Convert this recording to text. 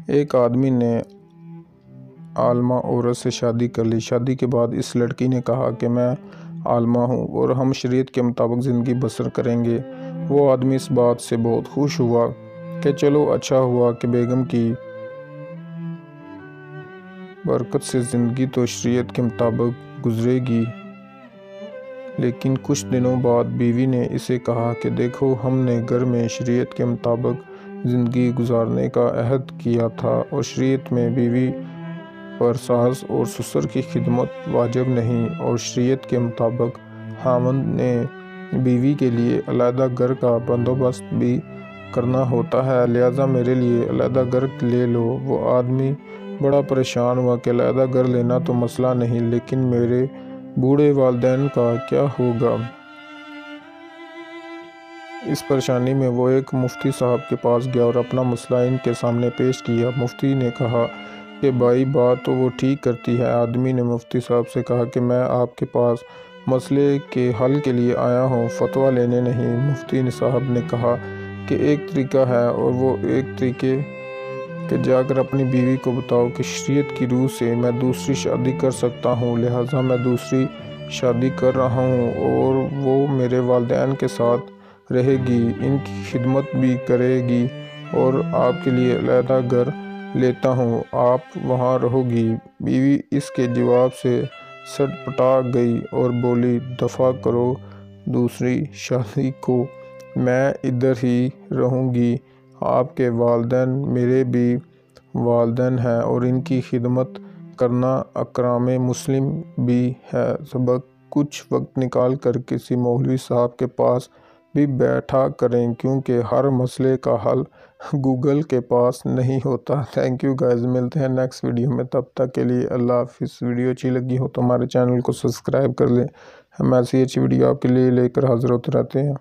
ایک آدمی نے عالمہ عورت سے شادی کر لی۔ شادی کے بعد اس لڑکی نے کہا کہ میں عالمہ ہوں اور ہم شریعت کے مطابق زندگی بسر کریں گے۔ وہ آدمی اس بات سے بہت خوش ہوا کہ چلو اچھا ہوا کہ بیگم کی برکت سے زندگی تو شریعت کے مطابق گزرے گی۔ لیکن کچھ دنوں بعد بیوی نے اسے کہا کہ دیکھو، ہم نے گھر میں شریعت کے مطابق زندگی گزارنے کا عہد کیا تھا اور شریعت میں بیوی پر ساس اور سسر کی خدمت واجب نہیں، اور شریعت کے مطابق خاوند نے بیوی کے لیے علیحدہ گھر کا بندوبست بھی کرنا ہوتا ہے، لہٰذا میرے لیے علیحدہ گھر لے لو۔ وہ آدمی بڑا پریشان ہوا کہ علیحدہ گھر لینا تو مسئلہ نہیں، لیکن میرے بوڑھے والدین کا کیا ہوگا؟ اس پریشانی میں وہ ایک مفتی صاحب کے پاس گیا اور اپنا مسئلہ ان کے سامنے پیش کیا۔ مفتی نے کہا کہ بھائی، بات تو وہ ٹھیک کرتی ہے۔ آدمی نے مفتی صاحب سے کہا کہ میں آپ کے پاس مسئلے کے حل کے لیے آیا ہوں، فتویٰ لینے نہیں۔ مفتی صاحب نے کہا کہ ایک طریقہ ہے، اور وہ ایک طریقے کہ جا کر اپنی بیوی کو بتاؤ کہ شریعت کی روح سے میں دوسری شادی کر سکتا ہوں، لہٰذا میں دوسری شادی کر رہا ہوں اور وہ میرے والدین کے ساتھ رہے گی، ان کی خدمت بھی کرے گی، اور آپ کے لیے علیحدہ گھر لیتا ہوں، آپ وہاں رہو گی۔ بیوی اس کے جواب سے سٹپٹا گئی اور بولی، دفع کرو دوسری شادی کو، میں ادھر ہی رہوں گی۔ آپ کے والدین میرے بھی والدین ہیں اور ان کی خدمت کرنا اکرام مسلم بھی ہے۔ سبق کچھ وقت نکال کر کسی مولوی صاحب کے پاس بھی بیٹھا کریں، کیونکہ ہر مسئلے کا حل گوگل کے پاس نہیں ہوتا۔ تھینک یو گائز، ملتے ہیں نیکسٹ ویڈیو میں، تب تک کے لیے اللہ حافظ۔ ویڈیو اچھی لگی ہو تو ہمارے چینل کو سبسکرائب کر لیں، ہم ایسی اچھی ویڈیو آپ کے لیے لے کر حاضر ہوتے رہتے ہیں۔